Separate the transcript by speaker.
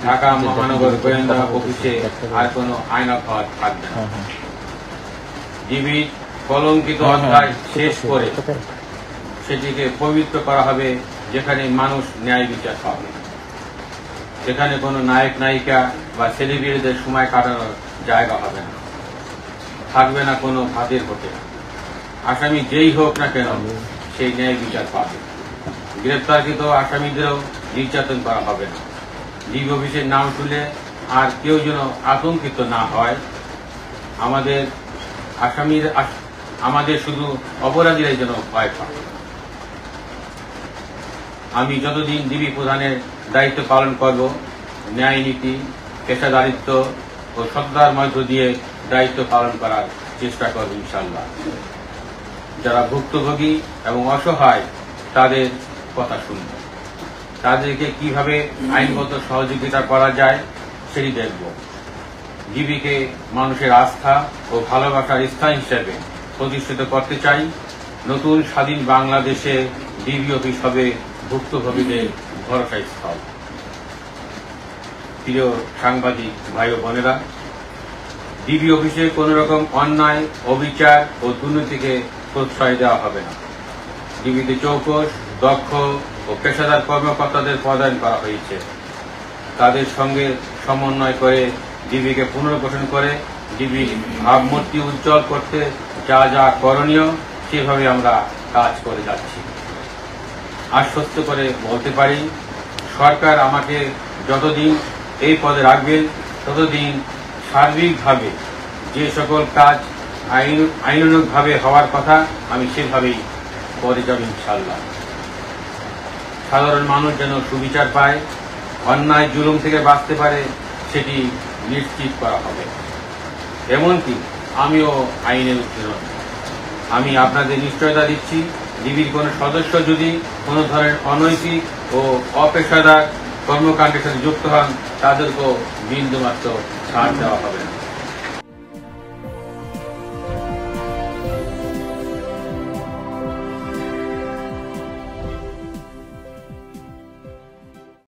Speaker 1: ঢাকা মহানগর গোয়েন্দা অফিসে আর কোনো আইন থাকবে না। ডিবির কলঙ্কিত অধ্যায় শেষ করে সেটিকে পবিত্র করা হবে, যেখানে মানুষ ন্যায় বিচার পাবে, যেখানে কোনো নায়ক নায়িকা বা সেলিব্রিটিদের সময় কাটানোর জায়গা হবে না, থাকবে না কোনো ভাতের হোটেল। আসামি যেই হোক না কেন সেই ন্যায় বিচার পাবে। গ্রেপ্তারকৃত আসামিদেরও নির্যাতন করা হবে না। ডিবি অফিসের নাম তুলে আর কেউ যেন আতঙ্কিত না হয়। আমাদের শুধু অপরাধীরাই যেন ভয় পায়। আমি যতদিন ডিবি প্রধানের দায়িত্ব পালন করব, ন্যায় নীতি, পেশাদারিত্ব ও সততার মধ্য দিয়ে দায়িত্ব পালন করার চেষ্টা করব ইনশাআল্লাহ। যারা ভুক্তভোগী এবং অসহায় তাদের কথা শুনব, তাদেরকে কিভাবে আইনগত সহযোগিতা করা যায় সেটি দেখব। ডিবিকে মানুষের আস্থা ও ভালোবাসার স্থান হিসেবে প্রতিষ্ঠিত করতে চাই। নতুন স্বাধীন বাংলাদেশে ডিবি অফিস হবে ভুক্তভোগীদের ভরসা স্থল। প্রিয় সাংবাদিক ভাই ও বোনেরা, ডিবি অফিসে কোন রকম অন্যায়, অবিচার ও দুর্নীতিকে প্রশ্রয় দেওয়া হবে না। ডিবিতে চৌকস, দক্ষ ও পেশাদার কর্মকর্তাদের পদায়ন করা হয়েছে। তাদের সঙ্গে সমন্বয় করে ডিবিকে পুনর্গঠন করে ডিবির ভাবমূর্তি উজ্জ্বল করতে যা যা করণীয় সেভাবে আমরা কাজ করে যাচ্ছি। আশ্বস্ত করে বলতে পারি, সরকার আমাকে যতদিন এই পদে রাখবেন ততদিন সার্বিকভাবে যে সকল কাজ আইনানুগভাবে হওয়ার কথা আমি সেভাবেই করে যাব ইনশাআল্লাহ। সাধারণ মানুষ যেন সুবিচার পায়, অন্যায় জুলুম থেকে বাঁচতে পারে সেটি নিশ্চিত করা হবে। এমনকি আমিও আইনের উত্তীর্ণ। আমি আপনাদের নিশ্চয়তা দিচ্ছি, ডিবির কোন সদস্য যদি কোনো ধরনের অনৈতিক ও অপেশাদার কর্মকাণ্ডের সাথে যুক্ত হন তাদেরকেও বিন্দুমাত্র ছাড় দেওয়া হবে না।